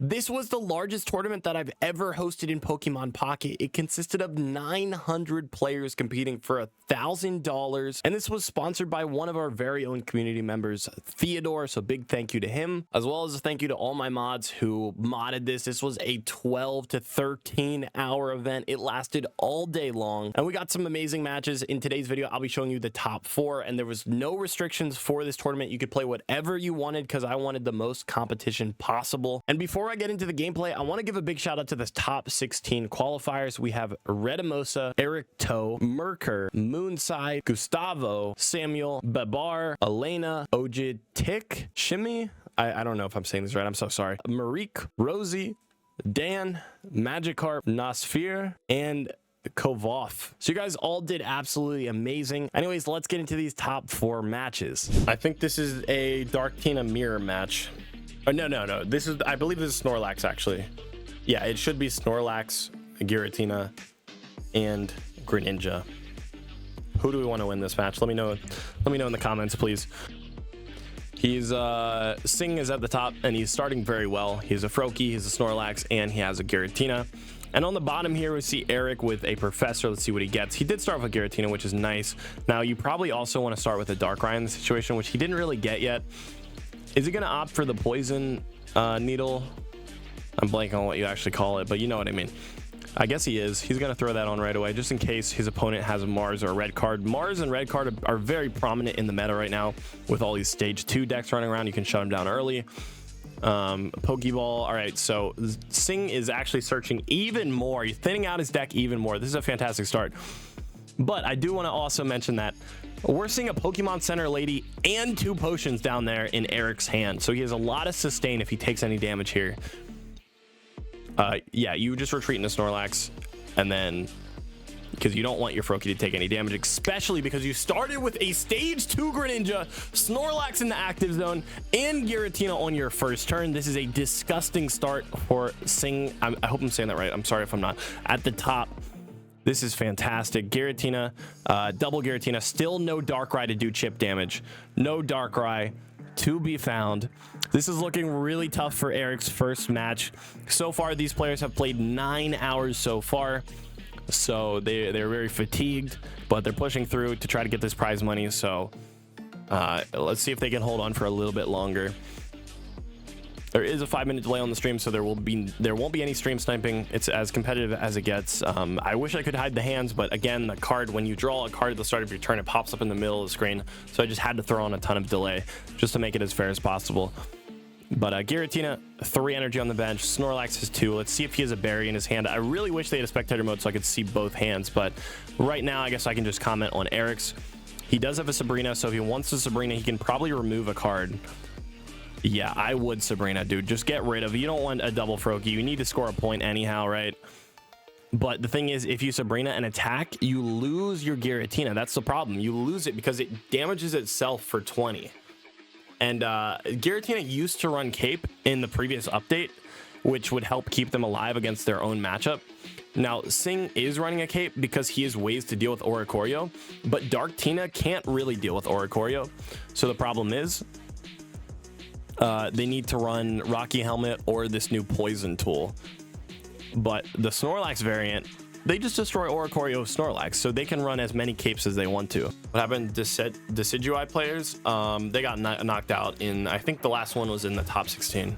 This was the largest tournament that I've ever hosted in Pokemon Pocket. It consisted of 900 players competing for $1,000, and this was sponsored by one of our very own community members, Theodore, so big thank you to him, as well as a thank you to all my mods who modded this. This was a 12 to 13 hour event. It lasted all day long, and we got some amazing matches. In today's video, I'll be showing you the top 4, and there was no restrictions for this tournament. You could play whatever you wanted because I wanted the most competition possible. And before I get into the gameplay, I want to give a big shout out to the top 16 qualifiers. We have Redamosa, Eric Toe, Mker, Moonside, Gustavo, Samuel, Babar, Elena, Ojitik, Shimmy. I don't know if I'm saying this right. I'm so sorry. Marique, Rosie, Dan, Magikarp, Nosfear, and Kovov. So you guys all did absolutely amazing. Anyways, let's get into these top 4 matches. I think this is a Darktina mirror match. Oh, no. This is, I believe this is Snorlax, actually. Yeah, it should be Snorlax, Giratina, and Greninja. Who do we want to win this match? Let me know in the comments, please. He's Sing is at the top, and he's starting very well. He's a Froakie, he's a Snorlax, and he has a Giratina. And on the bottom here, we see Eric with a Professor. Let's see what he gets. He did start with Giratina, which is nice. Now, you probably also want to start with a Darkrai in the situation, which he didn't really get yet. Is he going to opt for the Poison Needle? I'm blanking on what you actually call it, but you know what I mean. I guess he is. He's going to throw that on right away, just in case his opponent has a Mars or a Red Card. Mars and Red Card are very prominent in the meta right now with all these Stage 2 decks running around. You can shut them down early. Pokeball. All right, so Sing is actually searching even more. He's thinning out his deck even more. This is a fantastic start. But I do want to also mention that we're seeing a Pokemon Center Lady and 2 potions down there in Eric's hand. So he has a lot of sustain if he takes any damage here. Yeah, you just retreat into Snorlax, and then because you don't want your Froakie to take any damage, especially because you started with a Stage 2 Greninja, Snorlax in the active zone, and Giratina on your first turn. This is a disgusting start for Sing. I hope I'm saying that right. I'm sorry if I'm not. At the top, this is fantastic. Giratina, double Giratina, still no Darkrai to do chip damage. No Darkrai to be found. This is looking really tough for Eric's first match. So far, these players have played 9 hours so far. So they're very fatigued, but they're pushing through to try to get this prize money. So let's see if they can hold on for a little bit longer. There is a 5-minute delay on the stream, so there won't be any stream sniping. It's as competitive as it gets. I wish I could hide the hands, but again, the card, when you draw a card at the start of your turn, it pops up in the middle of the screen. So I just had to throw on a ton of delay just to make it as fair as possible. But Giratina, 3 energy on the bench. Snorlax has 2. Let's see if he has a berry in his hand. I really wish they had a spectator mode so I could see both hands, but right now I guess I can just comment on Eric's. He does have a Sabrina, so if he wants a Sabrina, he can probably remove a card. Yeah, I would Sabrina, dude. Just get rid of it. You don't want a double Froakie. You need to score a point anyhow, right? But the thing is, if you Sabrina an attack, you lose your Giratina. That's the problem. You lose it because it damages itself for 20. And Giratina used to run Cape in the previous update, which would help keep them alive against their own matchup. Now, Sing is running a Cape because he has ways to deal with Oricorio, but Darktina can't really deal with Oricorio. So the problem is they need to run Rocky Helmet or this new Poison tool. But the Snorlax variant, they just destroy Oricorio Snorlax, so they can run as many capes as they want to. What happened to Decidueye players? They got knocked out in, I think the last one was in the top 16.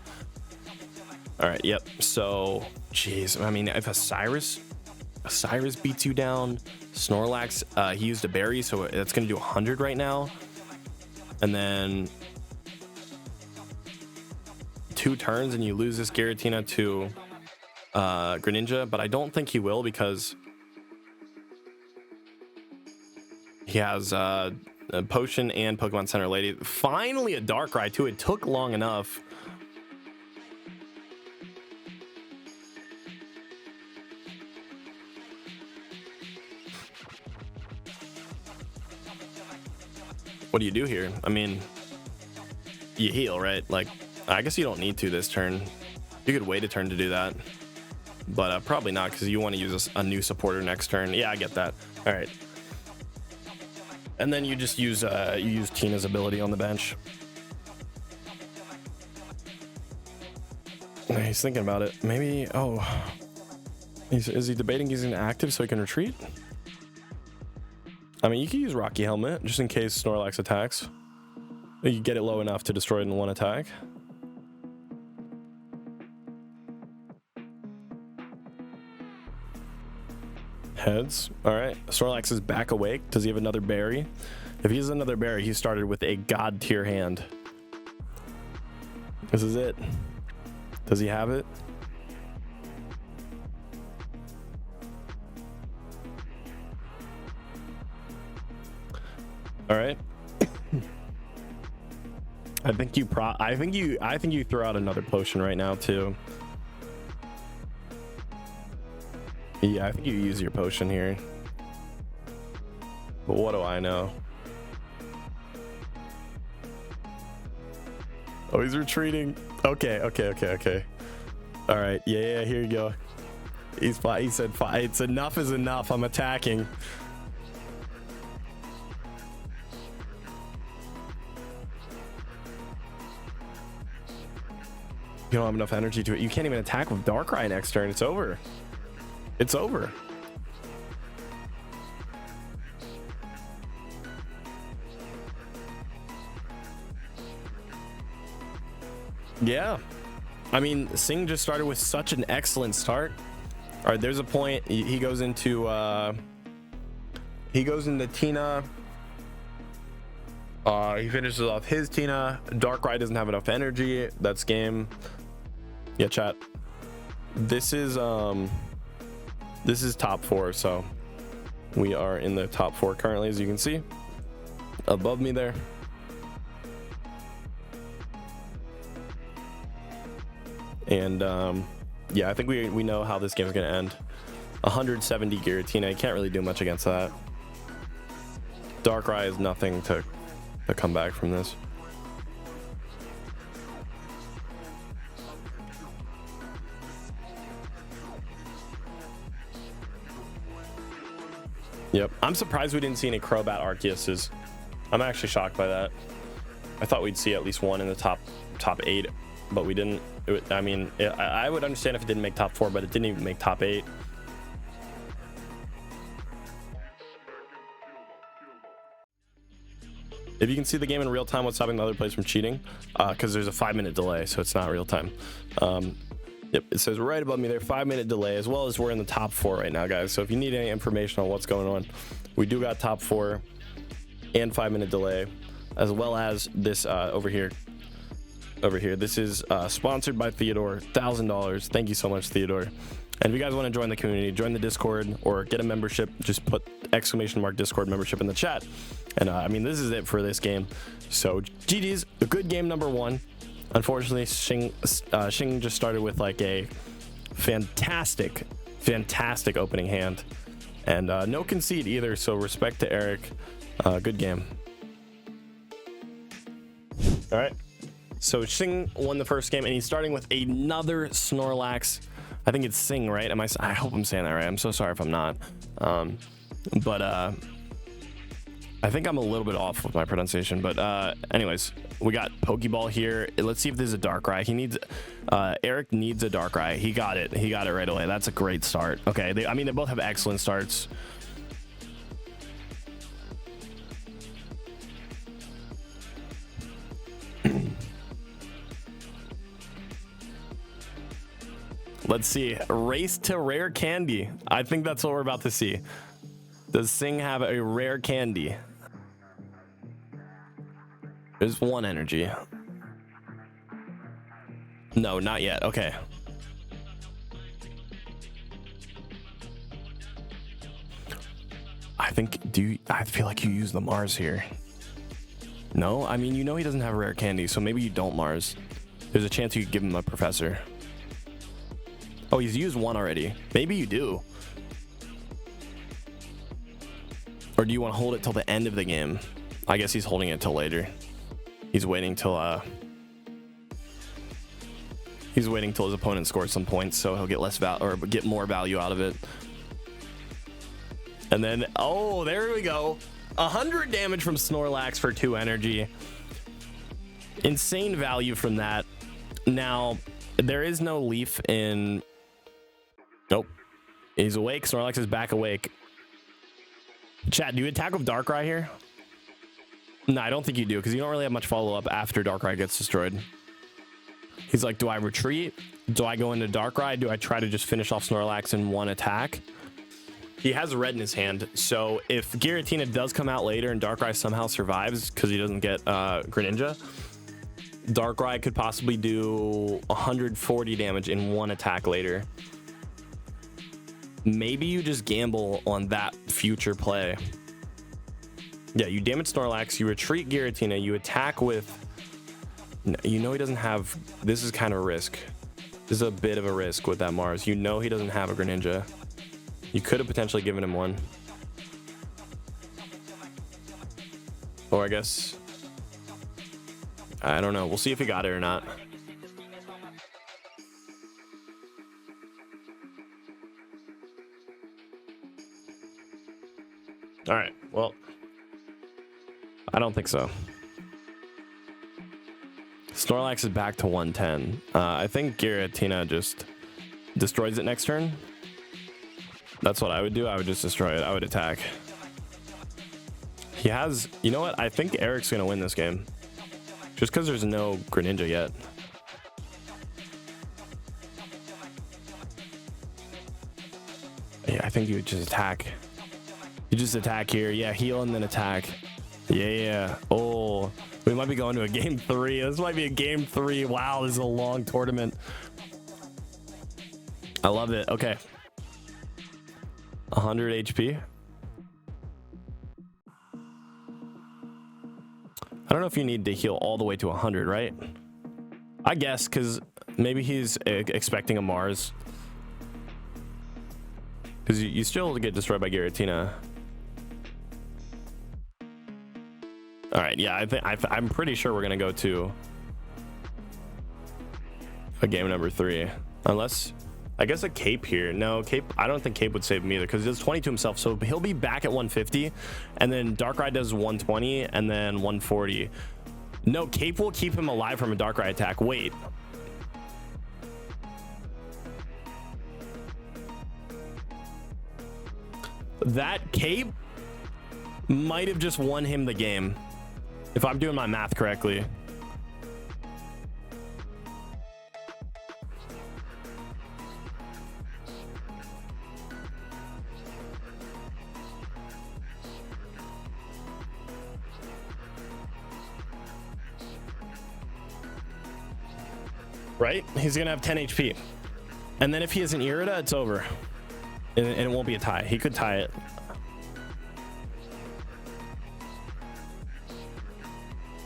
All right, yep. So, geez, I mean, if a Cyrus beats you down, Snorlax, he used a berry, so that's going to do 100 right now. And then 2 turns and you lose this Giratina to Greninja, but I don't think he will because he has a Potion and Pokemon Center Lady. Finally a Darkrai too. It took long enough. What do you do here? I mean, you heal, right? Like, I guess you don't need to this turn. You could wait a turn to do that. But probably not, because you want to use a new supporter next turn. Yeah, I get that. All right. And then you just use Tina's ability on the bench. He's thinking about it. Maybe. Oh, is he debating using active so he can retreat? I mean, you can use Rocky Helmet just in case Snorlax attacks. You can get it low enough to destroy it in one attack. Heads. All right. Snorlax is back awake. Does he have another berry? If he has another berry, he started with a god tier hand. This is it. Does he have it? All right. I think you throw out another potion right now too. Yeah, I think you use your potion here. But what do I know? Oh, he's retreating. Okay. All right. Yeah, here you go. He said, it's enough is enough. I'm attacking. You don't have enough energy to it. You can't even attack with Darkrai next turn. It's over. It's over. Yeah. I mean, Sing just started with such an excellent start. All right, there's a point. He goes into Tina. He finishes off his Tina. Darkrai doesn't have enough energy. That's game. Yeah, chat. This is top 4, so we are in the top 4 currently, as you can see above me there. And yeah, I think we know how this game is going to end. 170 Giratina. You can't really do much against that. Darkrai is nothing to come back from this. Yep, I'm surprised we didn't see any Crobat Arceuses. I'm actually shocked by that. I thought we'd see at least one in the top 8, but we didn't. I would understand if it didn't make top 4, but it didn't even make top 8. If you can see the game in real time, what's stopping the other players from cheating? Because there's a 5-minute delay, so it's not real time. Yep, it says right above me there, 5-minute delay, as well as we're in the top 4 right now, guys. So if you need any information on what's going on, we do got top 4 and 5-minute delay, as well as this over here. This is sponsored by Theodore. $1,000. Thank you so much, Theodore. And if you guys want to join the community, join the Discord or get a membership, just put !Discord membership in the chat. And I mean, this is it for this game. So GG's, a good game number 1. Unfortunately, Xing just started with like a fantastic opening hand, and no concede either. So respect to Eric. Good game. All right. So Xing won the first game, and he's starting with another Snorlax. I think it's Sing, right? I hope I'm saying that right. I'm so sorry if I'm not. But I think I'm a little bit off with my pronunciation. But anyways, we got Pokeball here. Let's see if there's a Darkrai. Eric needs a Darkrai. He got it right away. That's a great start. Okay, they both have excellent starts. Let's see. Race to rare candy. I think that's what we're about to see. Does Sing have a rare candy? There's one energy. No, not yet. Okay. I feel like you use the Mars here. No, I mean, you know he doesn't have a rare candy, so maybe you don't Mars. There's a chance you could give him a Professor. Oh, he's used one already. Maybe you do. Or do you want to hold it till the end of the game? I guess he's holding it till later. He's waiting till his opponent scores some points, so he'll get less value or get more value out of it. And then, oh, there we go. 100 damage from Snorlax for 2 energy. Insane value from that. Now, There is no leaf in. Nope. He's awake. Snorlax is back awake. Chat, do you attack with Darkrai here? No, I don't think you do, because you don't really have much follow-up after Darkrai gets destroyed. He's like, do I retreat? Do I go into Darkrai? Do I try to just finish off Snorlax in one attack? He has red in his hand, so if Giratina does come out later and Darkrai somehow survives because he doesn't get Greninja, Darkrai could possibly do 140 damage in one attack later. Maybe you just gamble on that future play. Yeah, you damage Snorlax, you retreat Giratina, you attack with... You know he doesn't have... This is kind of a risk. This is a bit of a risk with that Mars. You know he doesn't have a Greninja. You could have potentially given him one. Or I guess... I don't know. We'll see if he got it or not. All right, well, I don't think so. Snorlax is back to 110. I think Giratina just destroys it next turn. That's what I would do. I would just destroy it. I would attack. He has, you know what? I think Eric's going to win this game. Just because there's no Greninja yet. Yeah, I think you would just attack. You just attack here. Yeah, heal and then attack. Yeah. Oh, we might be going to a game 3. This might be a game 3. Wow, this is a long tournament. I love it. Okay. 100 HP. I don't know if you need to heal all the way to 100, right? I guess, because maybe he's expecting a Mars. Because you still get destroyed by Giratina. All right, yeah, I'm pretty sure we're gonna go to a game number 3, unless I guess a Cape here. No, Cape. I don't think Cape would save him either because he does 22 himself, so he'll be back at 150, and then Darkrai does 120, and then 140. No, Cape will keep him alive from a Darkrai attack. Wait. That Cape might have just won him the game. If I'm doing my math correctly. Right? He's gonna have 10 HP. And then if he has an Irida, it's over. And it won't be a tie. He could tie it.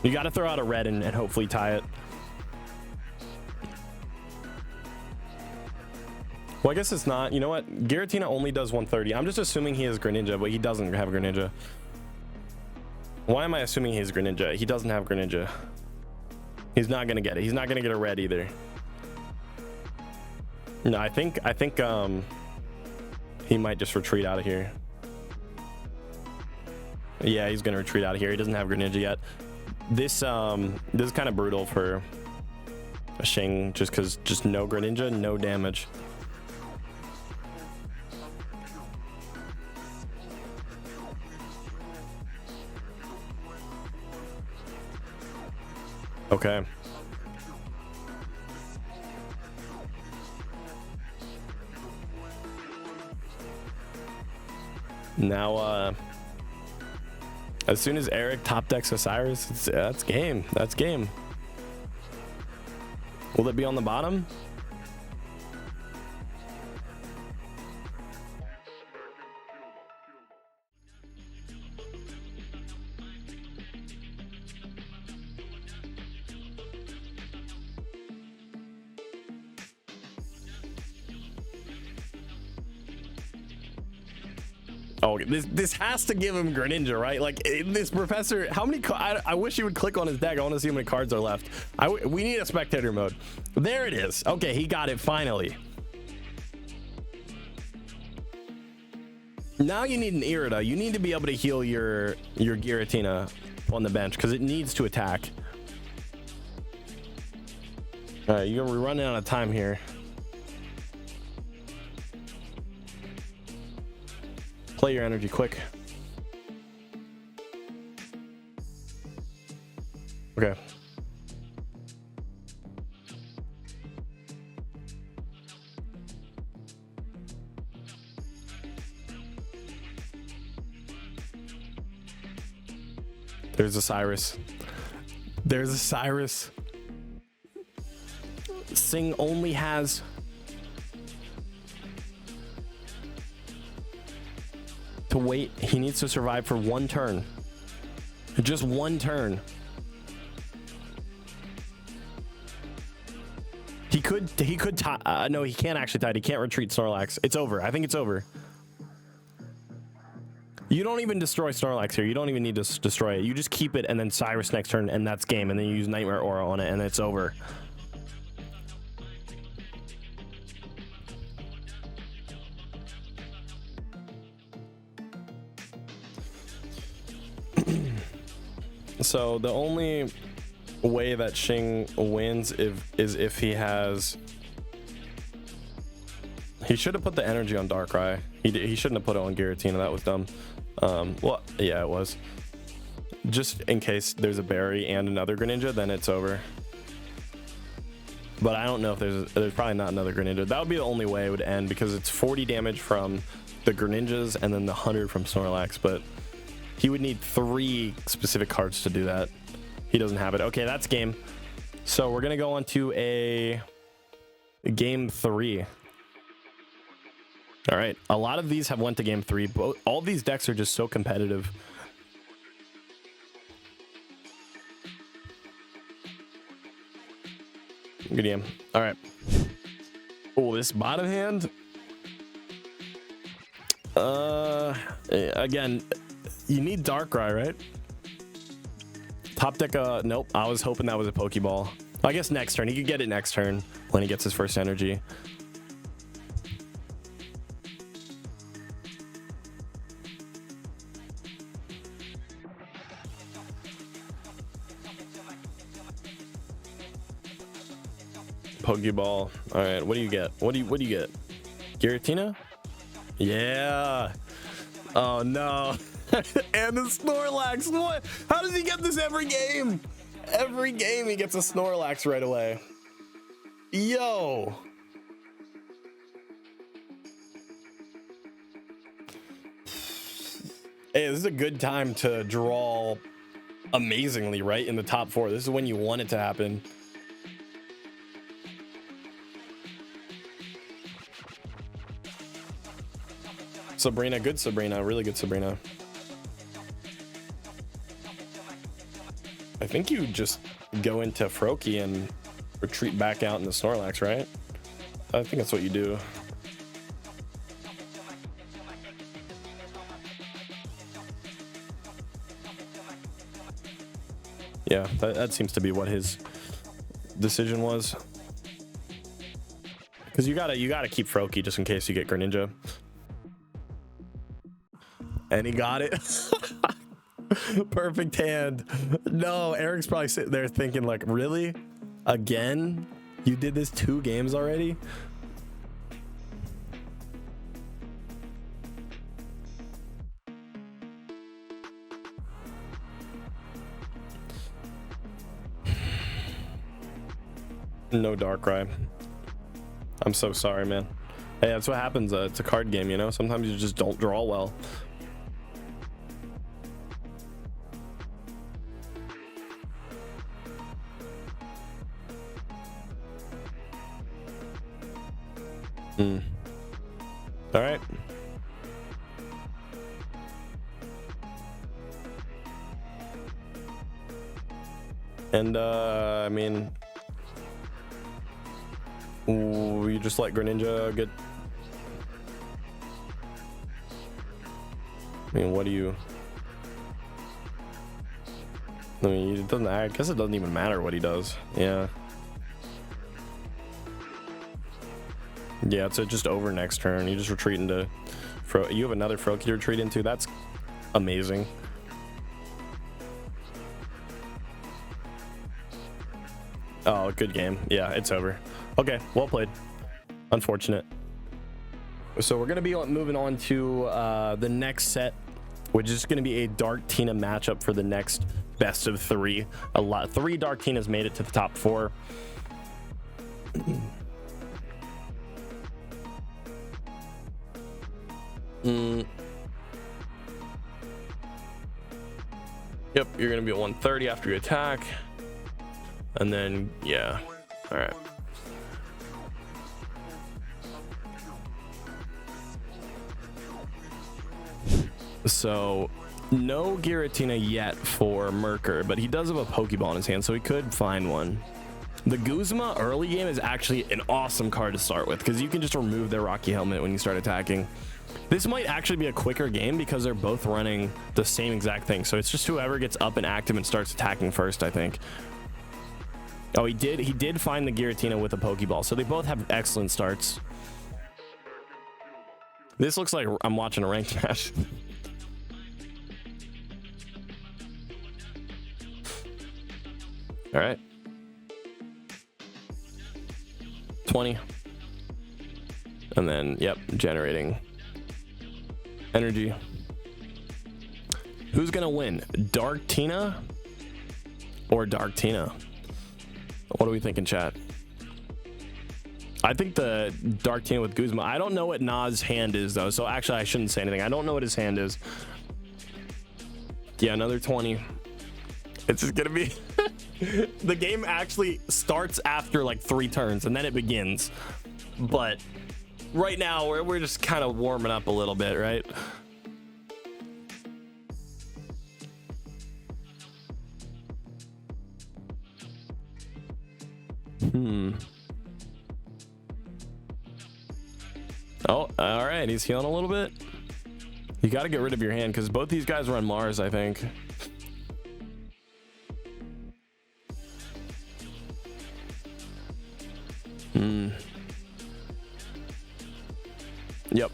You got to throw out a red and hopefully tie it. Well, I guess it's not. You know what? Giratina only does 130. I'm just assuming he has Greninja, but he doesn't have Greninja. Why am I assuming he has Greninja? He doesn't have Greninja. He's not going to get it. He's not going to get a red either. No, I think he might just retreat out of here. Yeah, he's going to retreat out of here. He doesn't have Greninja yet. This is kind of brutal for a Shing, just because just no Greninja, no damage. Okay. Now, as soon as Eric top decks Osiris, that's game. That's game. Will it be on the bottom? Oh, this has to give him Greninja, right? Like this professor, how many? I wish he would click on his deck. I want to see how many cards are left. We need a spectator mode. There it is. Okay, he got it finally. Now you need an Irida. You need to be able to heal your Giratina on the bench because it needs to attack. All right, we're running out of time here. Play your energy quick. Okay. There's a Cyrus. There's a Cyrus. Sing only has to wait. He needs to survive for one turn. Just one turn. He could tie. No, he can't actually tie it. He can't retreat Snorlax. It's over. I think it's over. You don't even destroy Snorlax here. You don't even need to destroy it. You just keep it and then Cyrus next turn and that's game. And then you use Nightmare Aura on it and it's over. So the only way that Xing wins is if he has... He should have put the energy on Darkrai. He shouldn't have put it on Giratina. That was dumb. Well, yeah, it was. Just in case there's a berry and another Greninja, then it's over. But I don't know if there's probably not another Greninja. That would be the only way it would end because it's 40 damage from the Greninjas and then the 100 from Snorlax. But he would need 3 specific cards to do that. He doesn't have it. Okay, that's game. So we're gonna go on to a game 3. All right, a lot of these have went to game 3. All these decks are just so competitive. Good game. All right. Oh, this bottom hand. Again, you need Darkrai, right? Top deck. Nope. I was hoping that was a Pokeball. I guess next turn. He could get it next turn when he gets his first energy. Pokeball. All right, what do you get? What do you get? Giratina? Yeah. Oh no. And the Snorlax. What? How does he get this every game? Every game he gets a Snorlax right away. Yo. Hey, this is a good time to draw amazingly, right? In the top 4. This is when you want it to happen. Sabrina, good Sabrina, really good Sabrina. I think you just go into Froakie and retreat back out in the Snorlax, right? I think that's what you do. Yeah, that seems to be what his decision was. Because you gotta keep Froakie just in case you get Greninja. And he got it. Perfect hand. No, Eric's probably sitting there thinking like, really? Again? You did this 2 games already? No Darkrai. I'm so sorry, man. Hey, that's what happens. It's a card game, you know? Sometimes you just don't draw well. All right. And I mean, you just let Greninja get. I mean, what do you? I mean, it doesn't. I guess it doesn't even matter what he does. Yeah. Yeah, it's just over next turn. You just retreat into... You have another Froakie to retreat into. That's amazing. Oh, good game. Yeah, it's over. Okay, well played. Unfortunate. So we're gonna be moving on to the next set, which is gonna be a Dark Tina matchup for the next best of 3. Three Dark Tinas made it to the top 4. Yep, you're gonna be at 130 after you attack, and then yeah, all right. So no Giratina yet for Mker, but he does have a Pokeball in his hand, so he could find one. The Guzma early game is actually an awesome card to start with because you can just remove their Rocky Helmet when you start attacking. This might actually be a quicker game because they're both running the same exact thing. So it's just whoever gets up and active and starts attacking first, I think. Oh, he did find the Giratina with a Pokeball. So they both have excellent starts. This looks like I'm watching a ranked match. All right. 20. And then, yep, generating energy. Who's gonna win, Dark Tina or Dark Tina? What are we thinking, chat? I think the Dark Tina with Guzma. I don't know what Nas' hand is though, so actually I shouldn't say anything. I don't know what his hand is. Yeah, another 20. It's just gonna be the game actually starts after like 3 turns and then it begins, but right now we're just kind of warming up a little bit, right? Oh, all right, he's healing a little bit. You got to get rid of your hand because both these guys run Mars, I think. Yep.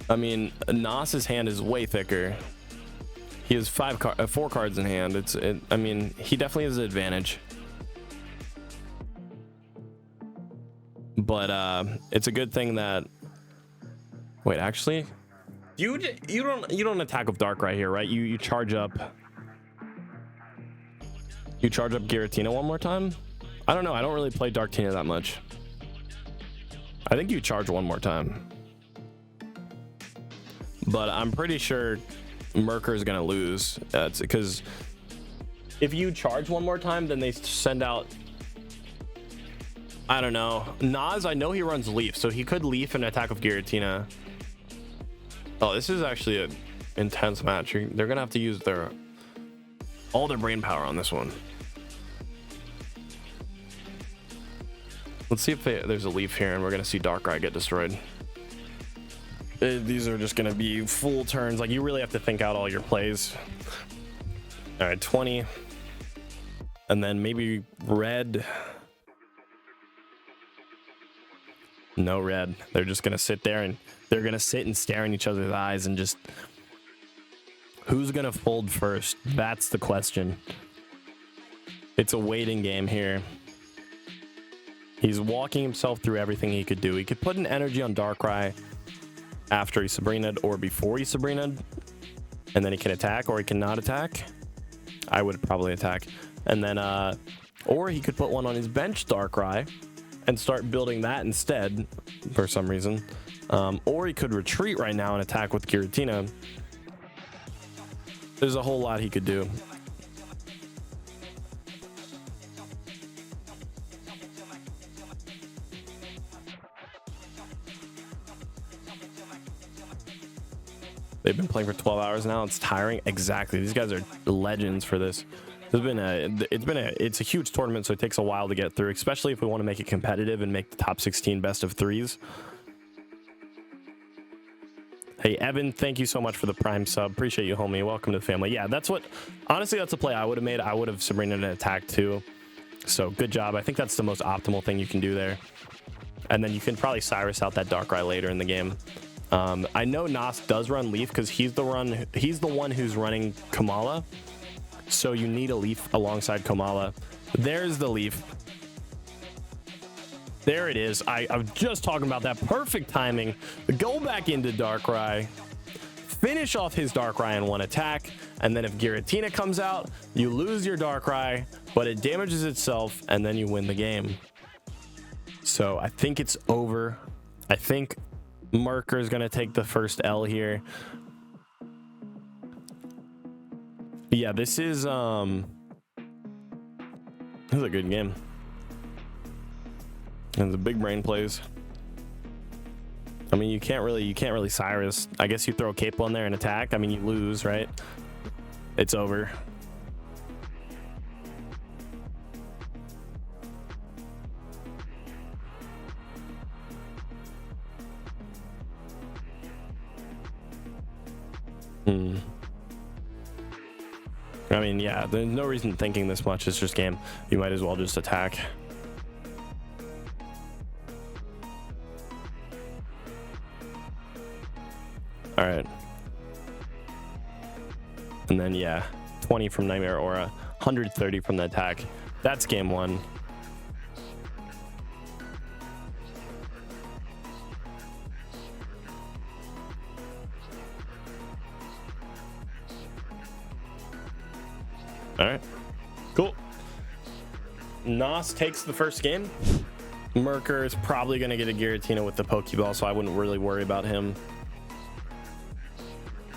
I mean, Nas's hand is way thicker. He has 4 cards in hand. I mean, he definitely has an advantage. But it's a good thing that. Wait, actually, you don't attack with Darkrai here, right? You charge up. You charge up Giratina one more time. I don't know. I don't really play Dark Tina that much. I think you charge one more time. But I'm pretty sure Mker is gonna lose. It's because if you charge one more time, then they send out. I don't know. Nas, I know he runs Leaf, so he could Leaf and attack with Giratina. Oh, this is actually an intense match. They're gonna have to use all their brain power on this one. Let's see if there's a Leaf here, and we're gonna see Darkrai get destroyed. These are just gonna be full turns. Like, you really have to think out all your plays. All right, 20, and then maybe red. No red. They're just gonna sit there and they're gonna sit and stare in each other's eyes and just. Who's gonna fold first? That's the question. It's a waiting game here. He's walking himself through everything he could do. He could put an energy on Darkrai after he Sabrina'd or before he Sabrina'd, and then he can attack, or he cannot attack. I would probably attack. And then or he could put one on his bench Darkrai and start building that instead for some reason. Or he could retreat right now and attack with Giratina. There's a whole lot he could do. They've been playing for 12 hours now. It's tiring. Exactly. These guys are legends for this. It's a huge tournament, so it takes a while to get through, especially if we want to make it competitive and make the top 16 best of 3s. Hey, Evan, thank you so much for the Prime sub. Appreciate you, homie. Welcome to the family. Yeah, honestly, that's a play I would have made. I would have Sabrina an attack too. So good job. I think that's the most optimal thing you can do there. And then you can probably Cyrus out that Darkrai later in the game. I know Nas does run Leaf because he's the one who's running Kamala. So you need a Leaf alongside Kamala. There's the Leaf. There it is. I was just talking about that. Perfect timing. Go back into Darkrai. Finish off his Darkrai in one attack. And then if Giratina comes out, you lose your Darkrai, but it damages itself, and then you win the game. So I think it's over. I think Mker is going to take the first L here. Yeah, this is a good game. And the big brain plays. I mean, you can't really Cyrus. I guess you throw a cape on there and attack. I mean, you lose, right? It's over. I mean, yeah, there's no reason thinking this much. It's just game. You might as well just attack. All right. And then, yeah, 20 from Nightmare Aura, 130 from the attack. That's game one. All right, cool. Nos takes the first game. Mker is probably going to get a Giratina with the Pokeball, so I wouldn't really worry about him.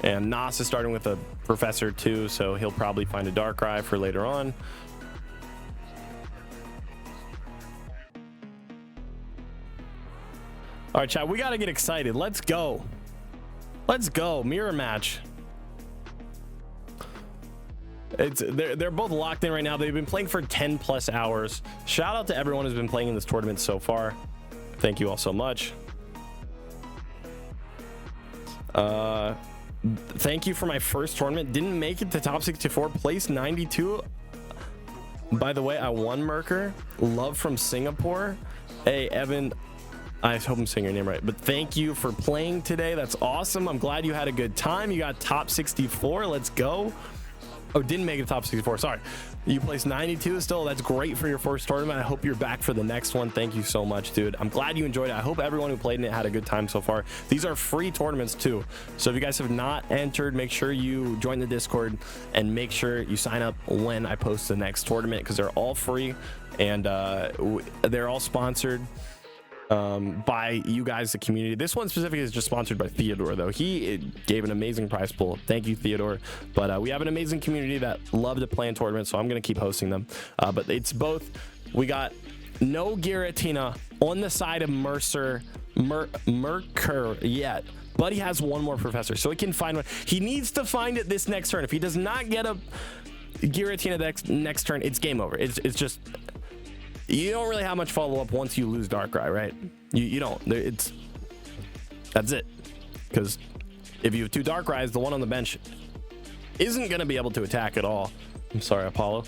And Nos is starting with a Professor too, so he'll probably find a Darkrai for later on. All right, chat, we got to get excited. Let's go. Let's go. Mirror match. They're both locked in right now. They've been playing for 10 plus hours. Shout out to everyone who's been playing in this tournament so far. Thank you all so much. Thank you for my first tournament. Didn't make it to top 64, place 92. By the way, I won Mker. Love from Singapore. Hey, Evan, I hope I'm saying your name right, but thank you for playing today. That's awesome. I'm glad you had a good time. You got top 64. Let's go. Oh, didn't make it top 64. Sorry. You placed 92 still. That's great for your first tournament. I hope you're back for the next one. Thank you so much, dude. I'm glad you enjoyed it. I hope everyone who played in it had a good time so far. These are free tournaments too. So if you guys have not entered, make sure you join the Discord and make sure you sign up when I post the next tournament, because they're all free and they're all sponsored by you guys, the community. This one specifically is just sponsored by Theodore, though. He gave an amazing prize pool. Thank you, Theodore. But we have an amazing community that love to play in tournaments, so I'm going to keep hosting them. But it's both. We got no Giratina on the side of Mker yet, but he has one more Professor, so he can find one. He needs to find it this next turn. If he does not get a Giratina next turn, it's game over. It's just... You don't really have much follow-up once you lose Darkrai, right? You don't. That's it. Because if you have two Darkrai's, the one on the bench isn't going to be able to attack at all. I'm sorry, Apollo.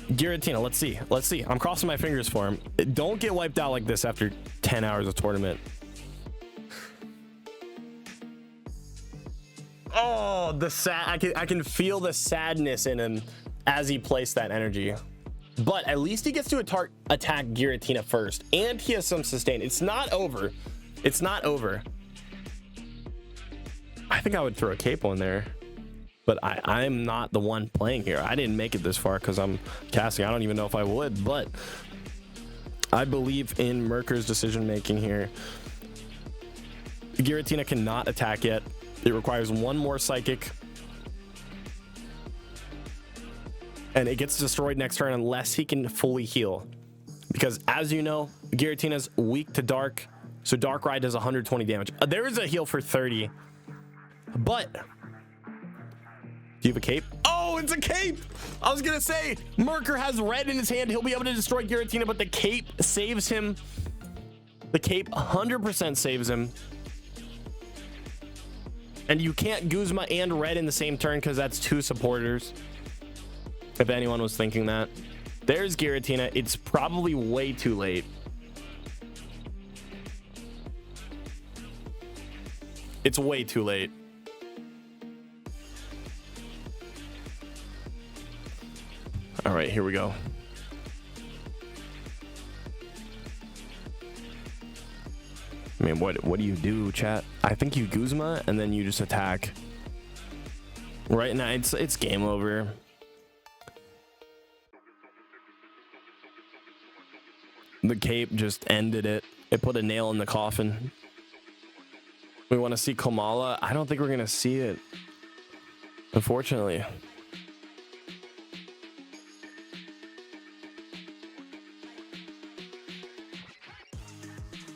Giratina, let's see. Let's see. I'm crossing my fingers for him. Don't get wiped out like this after 10 hours of tournament. Oh, the sad. I can feel the sadness in him as he placed that energy. But at least he gets to attack Giratina first, and he has some sustain. It's not over. It's not over. I think I would throw a cape on there, but I'm not the one playing here. I didn't make it this far because I'm casting. I don't even know if I would, but I believe in Mker's decision making here. Giratina cannot attack yet. It requires one more Psychic, and it gets destroyed next turn unless he can fully heal, because as you know, Giratina's weak to dark, so Darkrai does 120 damage. There is a heal for 30, but do you have a cape? Oh, it's a cape. I was gonna say Mker has red in his hand. He'll be able to destroy Giratina, but the cape saves him. The cape 100% saves him, and you can't Guzma and red in the same turn because that's two supporters. If anyone was thinking that. There's Giratina. It's probably way too late. It's way too late. All right, here we go. I mean, what do you do, chat? I think you Guzma and then you just attack. Right now, it's game over. The cape just ended it. It put a nail in the coffin. We want to see Kamala. I don't think we're gonna see it, unfortunately.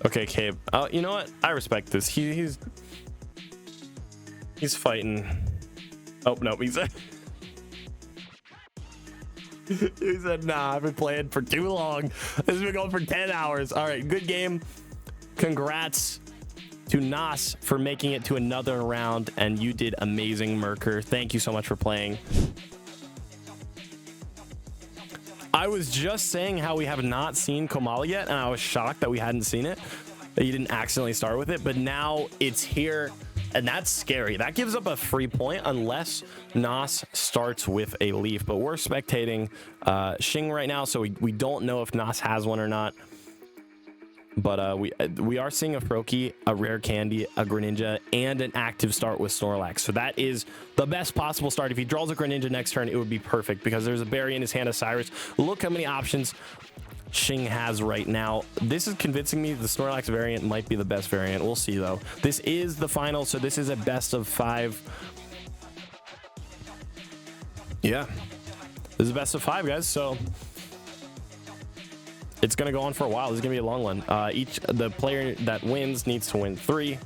Okay, Cape. Oh, you know what? I respect this. He's fighting. Oh no, he said he said, nah, I've been playing for too long. This has been going for 10 hours. All right, good game. Congrats to Nas for making it to another round, and you did amazing, Mker. Thank you so much for playing. I was just saying how we have not seen Kamala yet, and I was shocked that we hadn't seen it, that you didn't accidentally start with it, but now it's here, and that's scary. That gives up a free point unless Nas starts with a leaf, but we're spectating Xing right now, so we don't know if Nas has one or not. But we are seeing a Froakie, a rare candy, a Greninja, and an active start with Snorlax. So that is the best possible start. If he draws a Greninja next turn, it would be perfect because there's a berry in his hand of Cyrus. Look how many options Xing has right now. This is convincing me the Snorlax variant might be the best variant. We'll see though. This is the final, so this is a best of 5. Yeah, this is a best of 5, guys. So it's going to go on for a while. This is going to be a long one. The player that wins needs to win 3.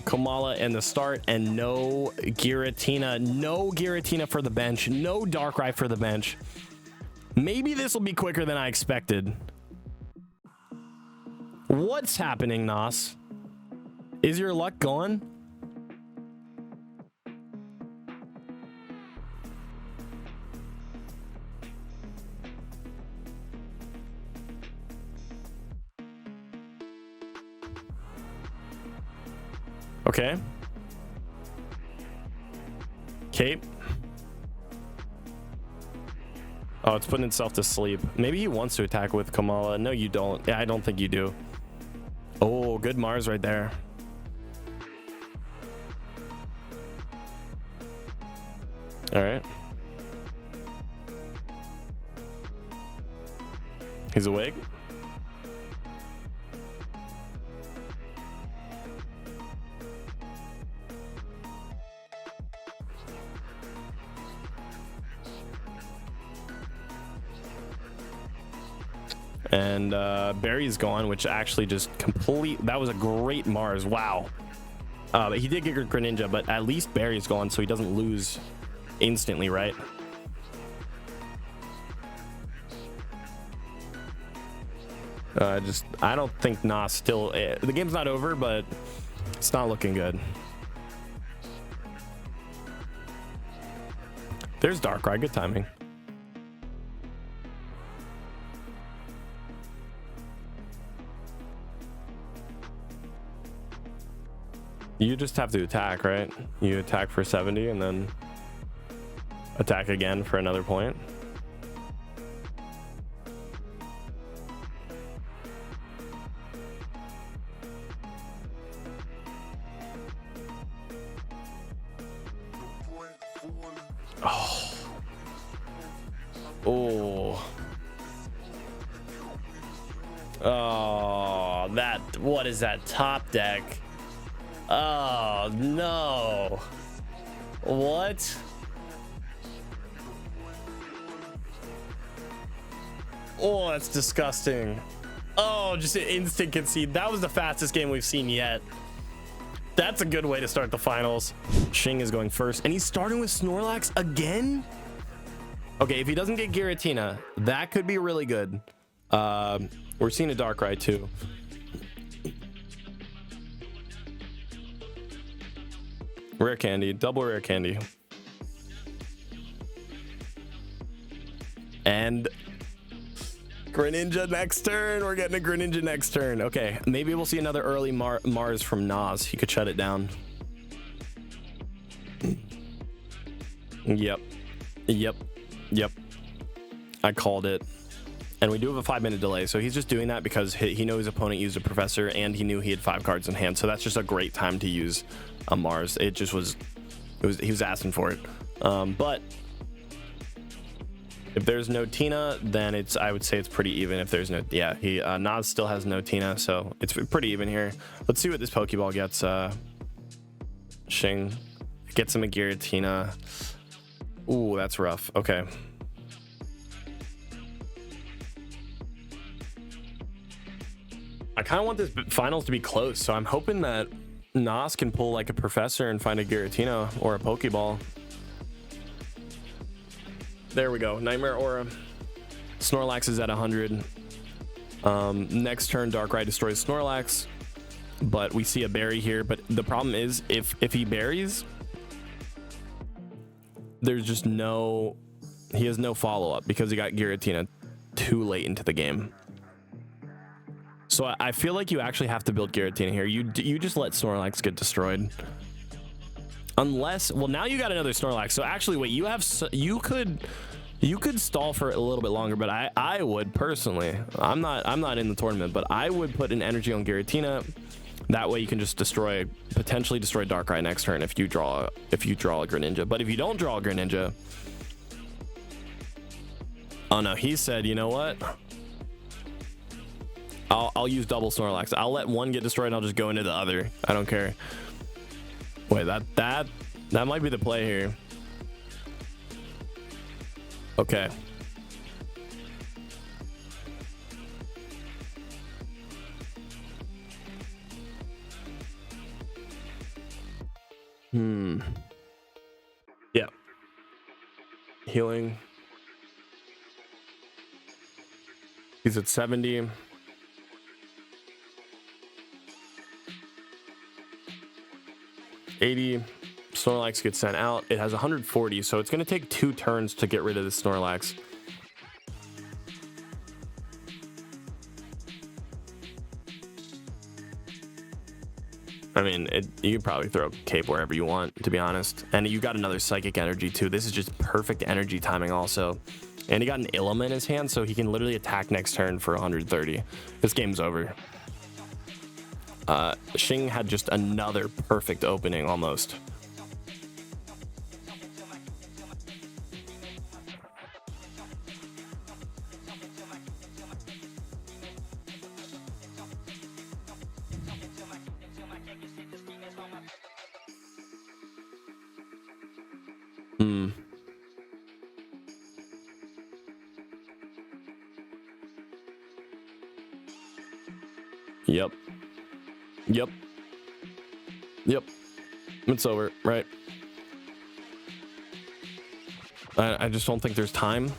Kamala and the start, and no Giratina. No Giratina for the bench. No Darkrai for the bench. Maybe this will be quicker than I expected. What's happening, Nas? Is your luck gone? Okay. Cape. Oh, it's putting itself to sleep. Maybe he wants to attack with Kamala. No, you don't. Yeah, I don't think you do. Oh, good Mars right there. All right. He's awake. And Barry's gone, which actually just that was a great Mars. Wow. But he did get Greninja, but at least Barry's gone, so he doesn't lose instantly, right? I don't think Nas still, the game's not over, but it's not looking good. There's Darkrai, good timing. You just have to attack, right? You attack for 70 and then attack again for another point. Oh. Oh. Oh, what is that top deck? Oh no. What? Oh, that's disgusting. Oh, just an instant concede. That was the fastest game we've seen yet. That's a good way to start the finals. Xing is going first, and he's starting with Snorlax again? Okay, if he doesn't get Giratina, that could be really good. We're seeing a Darkrai too. Rare candy, double rare candy. And Greninja next turn. We're getting a Greninja next turn. Okay, maybe we'll see another early Mars from Nas. He could shut it down. Yep. I called it. And we do have a 5-minute delay, so he's just doing that because he knows his opponent used a Professor, and he knew he had 5 cards in hand. So that's just a great time to use a Mars. It just was, he was asking for it. But if there's no Tina, then I would say it's pretty even. If there's no, yeah, Nas still has no Tina, so it's pretty even here. Let's see what this Pokeball gets. Shing gets him a Giratina. Ooh, that's rough. Okay. I kind of want this finals to be close, so I'm hoping that Nas can pull like a Professor and find a Giratina or a Pokeball. There we go. Nightmare Aura. Snorlax is at 100. Next turn, Darkrai destroys Snorlax, but we see a berry here. But the problem is, if he buries, there's just he has no follow-up because he got Giratina too late into the game. So I feel like you actually have to build Giratina here. You just let Snorlax get destroyed. Unless, well, now you got another Snorlax. So actually, wait, you could stall for a little bit longer, but I would personally. I'm not in the tournament, but I would put an energy on Giratina. That way you can just potentially destroy Darkrai next turn if you draw a Greninja. But if you don't draw a Greninja, oh no, he said, you know what? I'll use double Snorlax. I'll let one get destroyed and I'll just go into the other. I don't care. Wait, that might be the play here. Okay. Yeah. Healing. He's at 70. Snorlax gets sent out. It has 140, so it's going to take 2 turns to get rid of the Snorlax. I mean, you could probably throw Cape wherever you want, to be honest. And you got another Psychic Energy too. This is just perfect energy timing also. And he got an Ilum in his hand, so he can literally attack next turn for 130. This game's over. Shing had just another perfect opening almost. Yep. It's over, right? I just don't think there's time.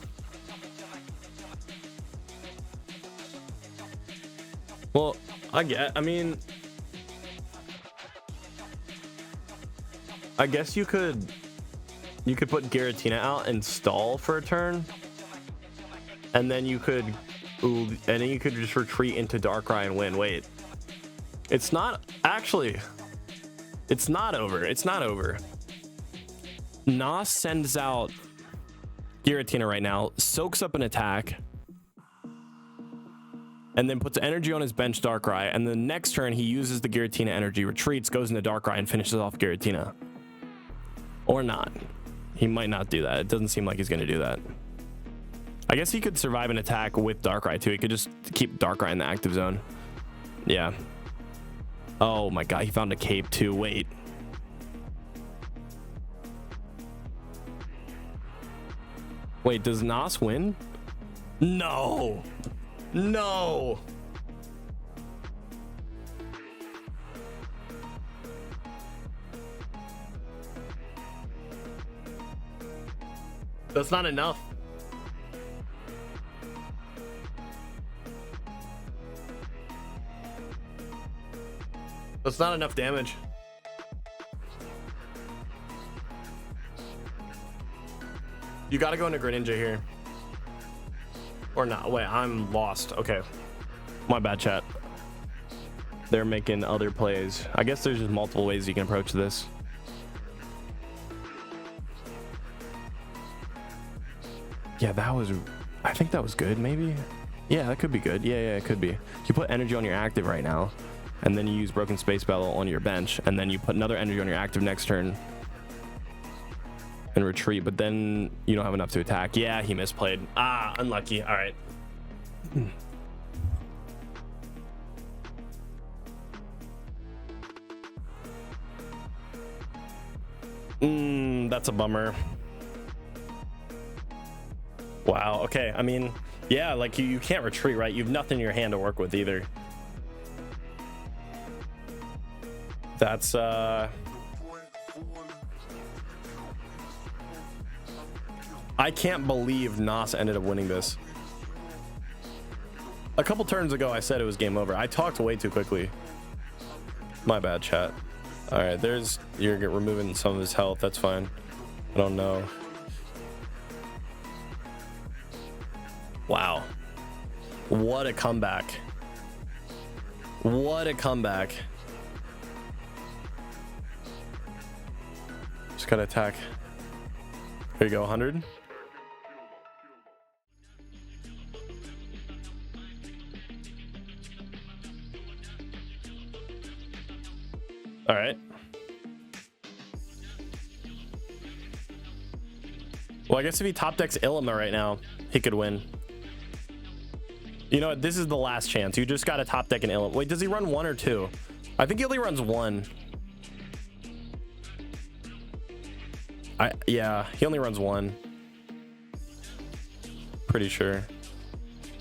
Well, I guess you could put Giratina out and stall for a turn, and then you could just retreat into Darkrai and win. Wait, it's not over. It's not over. Nas sends out Giratina right now, soaks up an attack, and then puts energy on his bench Darkrai, and the next turn he uses the Giratina energy, retreats, goes into Darkrai, and finishes off Giratina. Or not. He might not do that. It doesn't seem like he's going to do that. I guess he could survive an attack with Darkrai too. He could just keep Darkrai in the active zone. Yeah. Oh my god, he found a Cape too. Wait. Wait, does Nas win? No. No. That's not enough. That's not enough damage. You gotta go into Greninja here. Or not. Wait, I'm lost. Okay. My bad, chat. They're making other plays. I guess there's just multiple ways you can approach this. Yeah, I think that was good, maybe. Yeah, that could be good. Yeah, it could be. You put energy on your active right now, and then you use Broken Space Battle on your bench, and then you put another energy on your active next turn and retreat, but then you don't have enough to attack. Yeah, he misplayed. Ah, unlucky. All right. That's a bummer. Wow. Okay. I mean, yeah, like you can't retreat, right? You have nothing in your hand to work with either. That's I can't believe Nas ended up winning this. A couple turns ago I said it was game over. I talked way too quickly. My bad, chat. All right, you're removing some of his health. That's fine. I don't know. Wow. What a comeback. What a comeback. Just gotta attack. Here you go, 100. All right. Well, I guess if he top decks Ilima right now, he could win. You know what? This is the last chance. You just got to top deck an Ilima. Wait, does he run 1 or 2? I think he only runs 1. Yeah, he only runs 1. Pretty sure.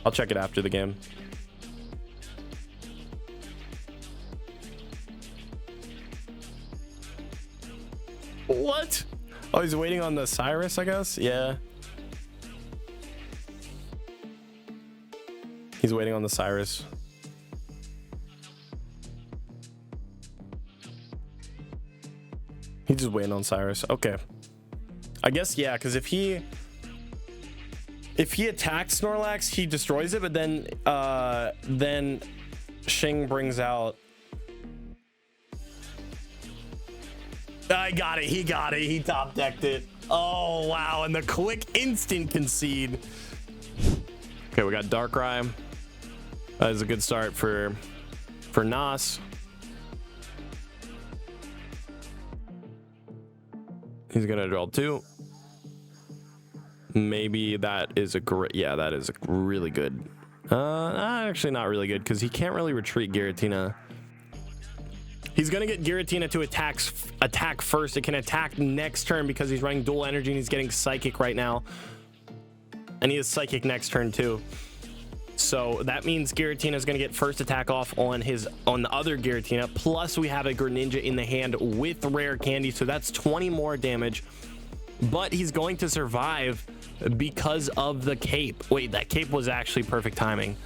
I'll check it after the game. What? Oh, he's waiting on the Cyrus, I guess. Yeah. He's waiting on the Cyrus. He's just waiting on Cyrus. Okay. I guess, yeah, because if he attacks Snorlax, he destroys it, but then Shing brings out. I got it. He got it. He top decked it. Oh wow! And the quick instant concede. Okay, we got Darkrai. That is a good start for Nas. He's gonna draw 2. Maybe that is a great. Yeah, that is really good. Actually, not really good because he can't really retreat Giratina. He's gonna get Giratina to attack first. It can attack next turn because he's running dual energy and he's getting Psychic right now, and he has Psychic next turn too. So that means Giratina is gonna get first attack off on the other Giratina. Plus we have a Greninja in the hand with rare candy, so that's 20 more damage. But he's going to survive because of the cape. Wait, that cape was actually perfect timing.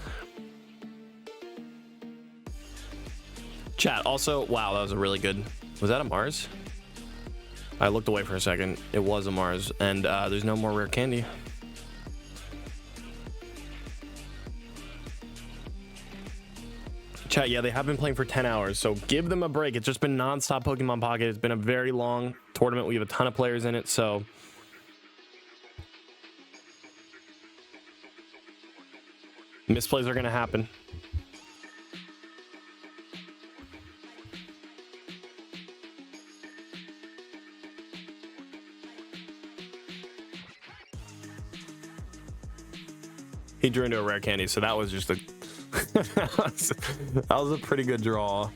Chat, also, wow, that was a really good. Was that a Mars? I looked away for a second. It was a Mars, and there's no more rare candy. Chat, yeah, they have been playing for 10 hours, so give them a break. It's just been non-stop Pokemon Pocket. It's been a very long tournament. We have a ton of players in it, so misplays are going to happen. He drew into a rare candy, so that was just a that was a pretty good draw.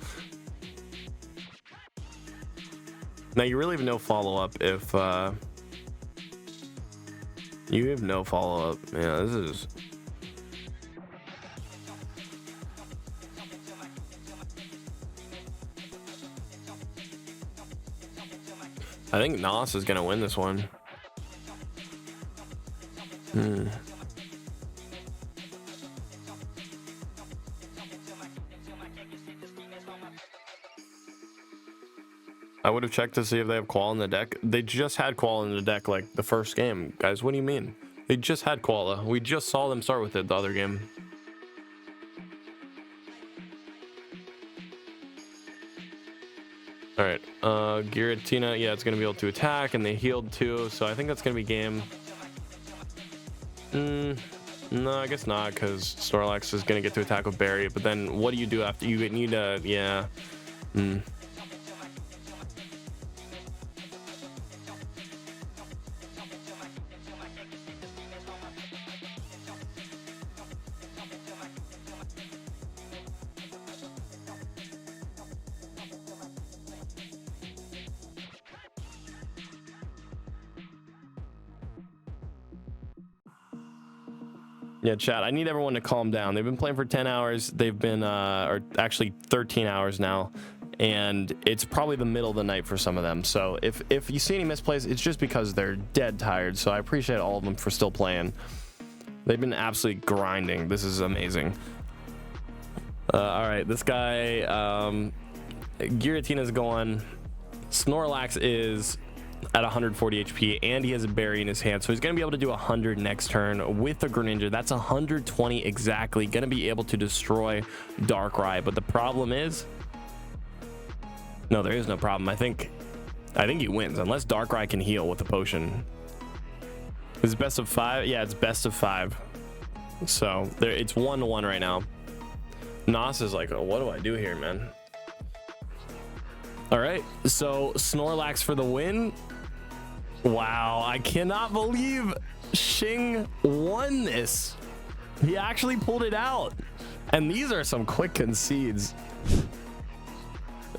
Now you really have no follow-up if you have no follow-up. Yeah, this is I think Nas is gonna win this one. I would have checked to see if they have Qual in the deck. They just had Qual in the deck like the first game. Guys, what do you mean? They just had Koala. We just saw them start with it the other game. All right, Giratina, yeah, it's gonna be able to attack, and they healed too, so I think that's gonna be game. No, I guess not, because Snorlax is gonna get to attack with Berry. But then, what do you do after you need to? Yeah. Yeah, chat, I need everyone to calm down. They've been playing for 10 hours. They've been, or actually 13 hours now. And it's probably the middle of the night for some of them. So if you see any misplays, it's just because they're dead tired. So I appreciate all of them for still playing. They've been absolutely grinding. This is amazing. All right, this guy, Giratina's going. Snorlax is at 140 HP, and he has a berry in his hand, so he's going to be able to do 100 next turn with the Greninja. That's 120 exactly. Going to be able to destroy Darkrai, but the problem is, no, there is no problem. I think he wins unless Darkrai can heal with a potion. Is it best of 5? Yeah, it's best of 5. So there, it's 1-1 right now. Nos is like, oh, what do I do here, man? All right, so Snorlax for the win. Wow, I cannot believe Xing won this. He actually pulled it out. And these are some quick concedes.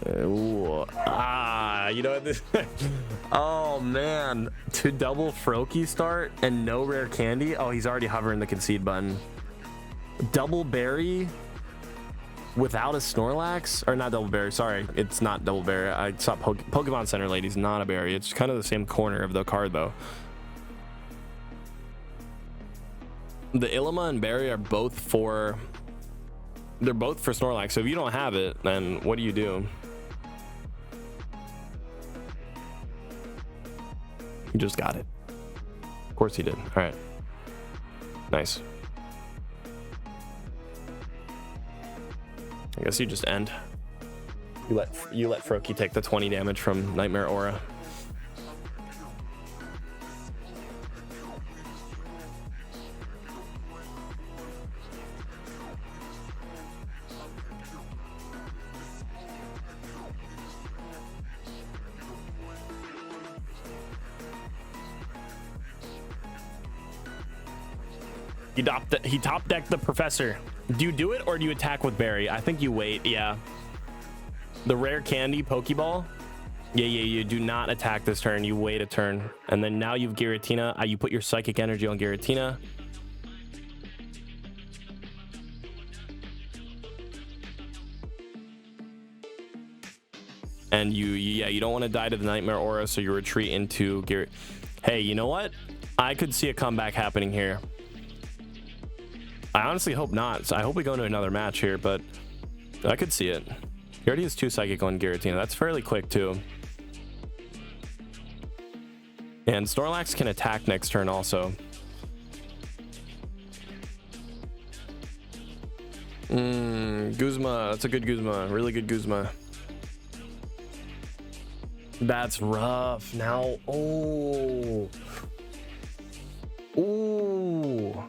You know what this oh man, to double Froakie start and no rare candy. Oh, he's already hovering the concede button. Double berry without a Snorlax, or not double berry, sorry, it's not double berry. I saw Pokemon Center, ladies, not a berry. It's kind of the same corner of the card though. The Ilima and berry are both for, they're both for Snorlax, so if you don't have it, then what do you do? He just got it. Of course he did. All right, nice. I guess you just end. You let Froakie take the 20 damage from Nightmare Aura. He top decked the Professor. Do you do it or do you attack with Berry? I think you wait. Yeah. The rare candy Pokeball. Yeah. You do not attack this turn. You wait a turn, and then now you've Giratina. You put your Psychic Energy on Giratina. And you don't want to die to the Nightmare Aura, so you retreat into Gyaratina. Hey, you know what? I could see a comeback happening here. I honestly hope not. So I hope we go into another match here, but I could see it. He already has 2 Psychic on Giratina. That's fairly quick too. And Snorlax can attack next turn also. Guzma. That's a good Guzma. Really good Guzma. That's rough. Now, oh. Ooh.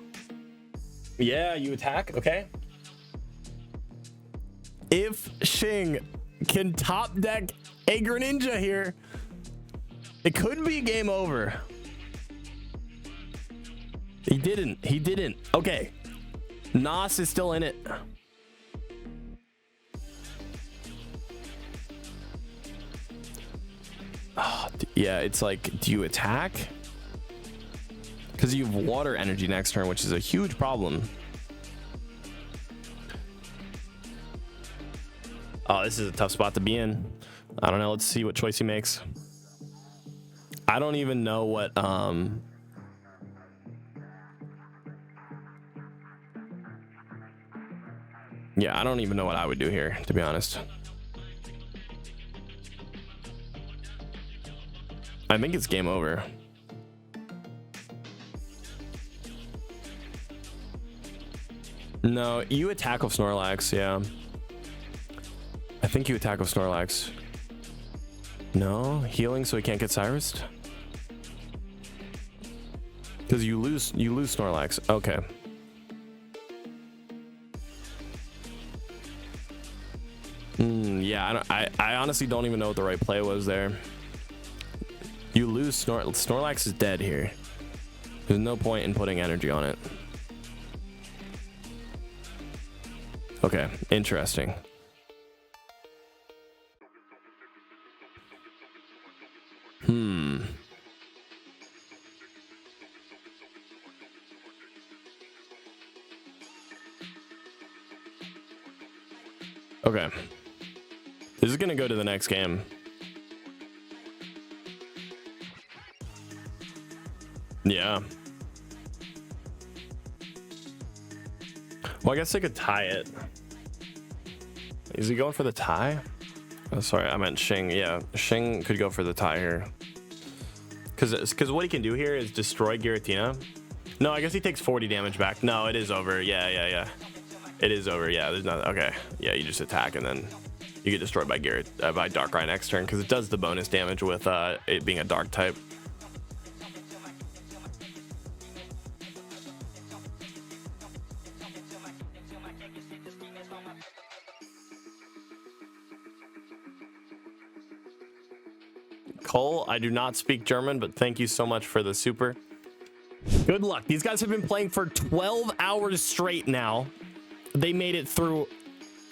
Yeah, you attack. Okay. If Xing can top deck a Greninja here, it could be game over. He didn't. Okay. Nos is still in it. Oh, yeah, it's like, do you attack? Because you have water energy next turn, which is a huge problem. Oh, this is a tough spot to be in. I don't know. Let's see what choice he makes. I don't even know what yeah, I don't even know what I would do here, to be honest. I think it's game over. No, you attack with Snorlax, yeah. I think you attack with Snorlax. No, healing so he can't get Cyrused? Because you lose Snorlax. Okay. Yeah, I honestly don't even know what the right play was there. You lose Snorlax is dead here. There's no point in putting energy on it. Okay, interesting. Okay. This is gonna go to the next game. Yeah. Well, I guess they could tie it. Is he going for the tie? Oh, sorry, I meant Xing. Yeah, Xing could go for the tie here. Because what he can do here is destroy Giratina. No, I guess he takes 40 damage back. No, it is over. Yeah. It is over. Yeah, there's nothing. Okay. Yeah, you just attack and then you get destroyed by by Darkrai next turn because it does the bonus damage with it being a dark type. Cole, I do not speak German, but thank you so much for the super. Good luck. These guys have been playing for 12 hours straight now. They made it through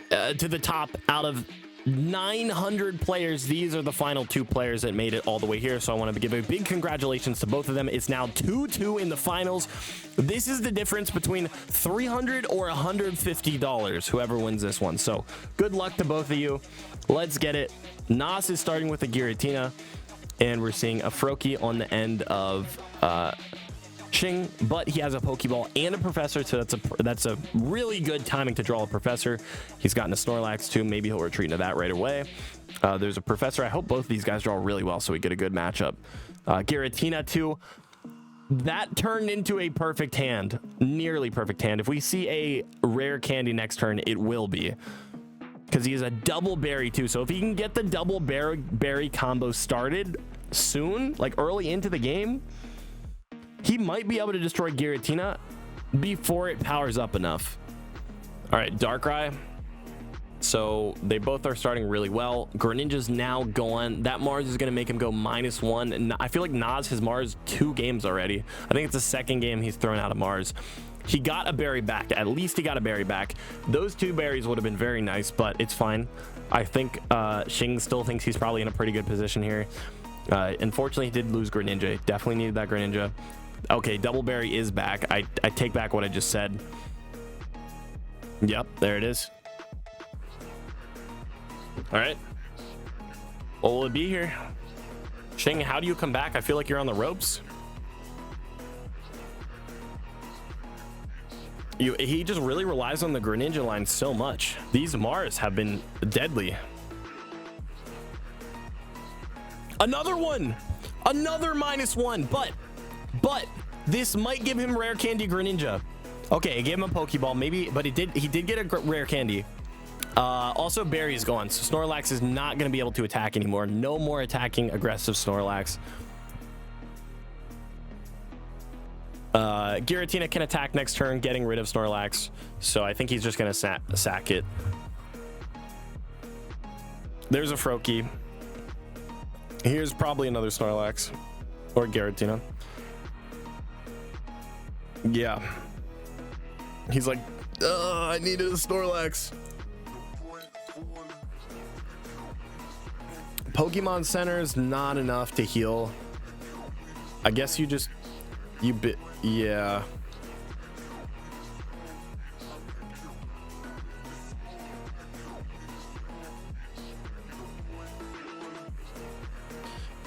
to the top out of 900 players. These are the final 2 players that made it all the way here. So I want to give a big congratulations to both of them. It's now 2-2 in the finals. This is the difference between $300 or $150, whoever wins this one. So good luck to both of you. Let's get it. Nas is starting with a Giratina, and we're seeing a Froakie on the end of Xing, but he has a Pokeball and a Professor, so that's a really good timing to draw a Professor. He's gotten a Snorlax too. Maybe he'll retreat into that right away. There's a Professor. I hope both of these guys draw really well so we get a good matchup. Giratina too. That turned into a perfect hand, nearly perfect hand. If we see a rare candy next turn, it will be, because he is a double berry too. So if he can get the double berry combo started soon, like early into the game, he might be able to destroy Giratina before it powers up enough. All right, Darkrai. So they both are starting really well. Greninja's now gone. That Mars is going to make him go -1. And I feel like Nas has Mars 2 games already. I think it's the second game he's thrown out of Mars. He got a berry back. At least he got a berry back. Those 2 berries would have been very nice, but it's fine. I think Xing still thinks he's probably in a pretty good position here. Unfortunately, he did lose Greninja. Definitely needed that Greninja. Okay, double berry is back. I take back what I just said. Yep, there it is. All right. What will it be here? Xing, how do you come back? I feel like you're on the ropes. He just really relies on the Greninja line so much. These Mars have been deadly. Another one! Another -1, but this might give him rare candy Greninja. Okay, it gave him a Pokeball, maybe, but he did get a rare candy. Also, Berry is gone, so Snorlax is not going to be able to attack anymore. No more attacking aggressive Snorlax. Giratina can attack next turn, getting rid of Snorlax, so I think he's just going to sack it. There's a Froakie. Here's probably another Snorlax or Giratina. Yeah. He's like, I needed a Snorlax. Pokemon Center is not enough to heal. I guess yeah.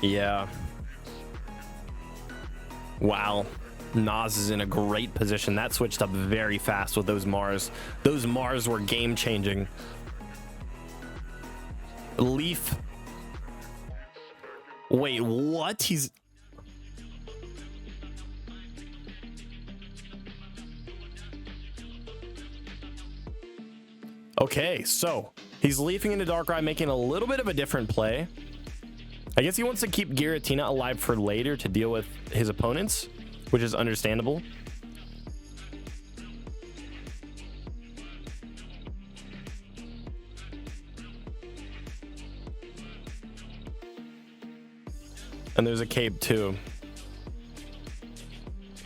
Yeah. Wow. Nas is in a great position. That switched up very fast with those Mars. Those Mars were game changing. Leaf. Wait, what? He's... Okay, so he's leafing into Darkrai, making a little bit of a different play. I guess he wants to keep Giratina alive for later to deal with his opponents, which is understandable. And there's a cape too.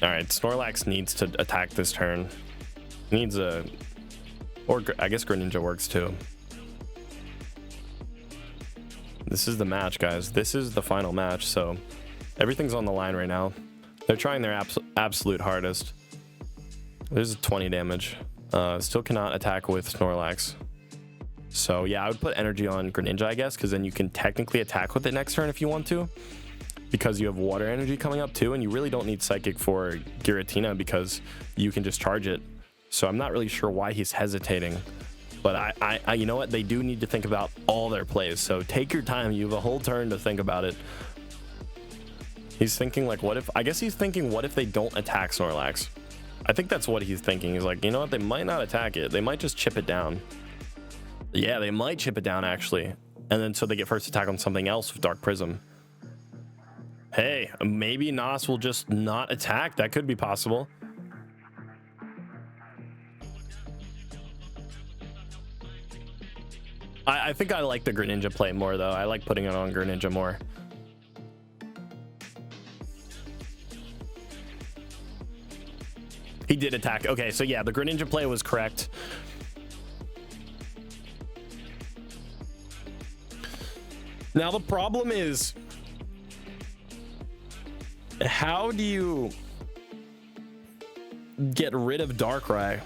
All right, Snorlax needs to attack this turn. Needs a, or I guess Greninja works too. This is the match, guys. This is the final match, so everything's on the line right now. They're trying their absolute hardest. There's 20 damage. Still cannot attack with Snorlax. So yeah, I would put energy on Greninja, I guess, because then you can technically attack with it next turn if you want to, because you have water energy coming up too, and you really don't need Psychic for Giratina because you can just charge it. So I'm not really sure why he's hesitating, but I you know what, they do need to think about all their plays, so take your time. You have a whole turn to think about it. He's thinking like, what if, I guess he's thinking, what if they don't attack Snorlax? I think that's what he's thinking. He's like, you know what, they might not attack it, they might just chip it down. Yeah, they might chip it down actually, and then so they get first attack on something else with Dark Prism. Hey, maybe Nas will just not attack. That could be possible. I think I like the Greninja play more though. I like putting it on Greninja more. He did attack. Okay, so yeah, the Greninja play was correct. Now the problem is, how do you get rid of Darkrai?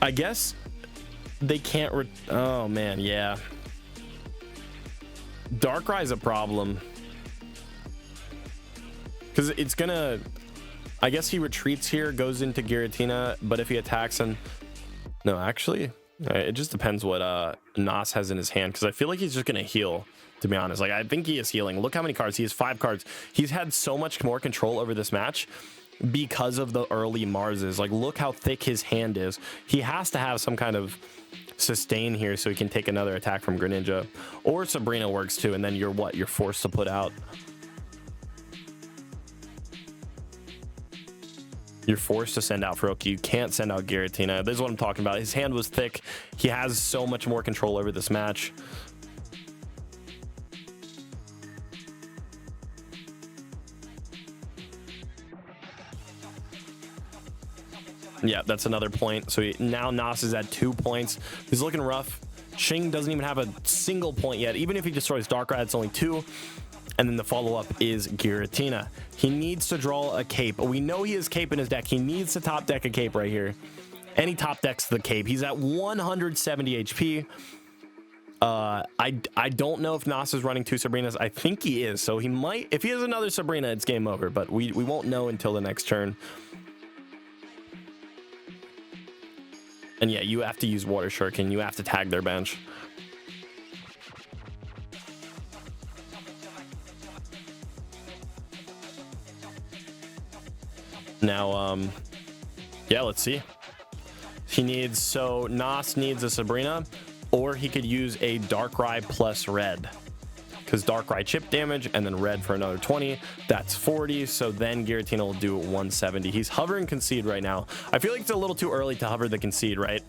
I guess they can't oh man, yeah. Darkrai's a problem. Because it's gonna, I guess he retreats here, goes into Giratina, but if he attacks him, no, actually, it just depends what Nas has in his hand, because I feel like he's just gonna heal, to be honest. Like, I think he is healing. Look how many cards. He has 5 cards. He's had so much more control over this match because of the early Marses. Like, look how thick his hand is. He has to have some kind of sustain here so he can take another attack from Greninja. Or Sabrina works too, and then you're what? You're forced to put out. You're forced to send out Froakie. You can't send out Giratina. This is what I'm talking about. His hand was thick. He has so much more control over this match. Yeah, that's another point. So now Nas is at 2 points. He's looking rough. Shing doesn't even have a single point yet. Even if he destroys Darkrai, it's only 2. And then the follow-up is Giratina. He needs to draw a cape. We know he has cape in his deck. He needs to top deck a cape right here. And he top decks the cape. He's at 170 HP. I don't know if Nas is running 2 Sabrinas. I think he is. So he might. If he has another Sabrina, it's game over. But we won't know until the next turn. And yeah, you have to use Water Shuriken. You have to tag their bench. Now, yeah, let's see. He needs, so Nas needs a Sabrina, or he could use a Darkrai plus red. Because Darkrai chip damage and then red for another 20. That's 40. So then Giratina will do 170. He's hovering Concede right now. I feel like it's a little too early to hover the Concede, right?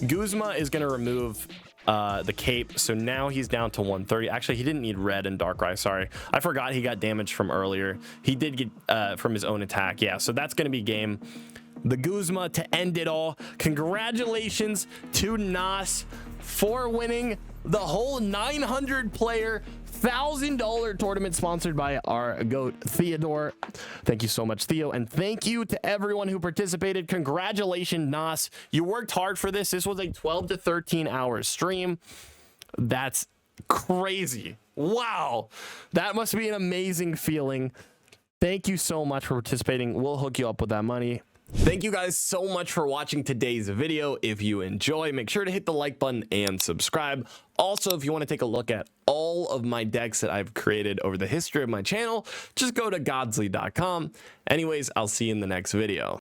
Guzma is going to remove the cape. So now he's down to 130. Actually, he didn't need red and Darkrai. Sorry. I forgot he got damage from earlier. He did get from his own attack. Yeah, so that's going to be game. The Guzma to end it all. Congratulations to Nas for winning the whole 900 player $1,000 tournament sponsored by our GOAT Theodore. Thank you so much, Theo, and thank you to everyone who participated. Congratulations, Nas. You worked hard for this. This was a 12 to 13 hour stream. That's crazy. Wow. That must be an amazing feeling. Thank you so much for participating. We'll hook you up with that money. Thank you guys so much for watching today's video. If you enjoy, make sure to hit the like button and subscribe. Also, if you want to take a look at all of my decks that I've created over the history of my channel, just go to Godzly.com. Anyways, I'll see you in the next video.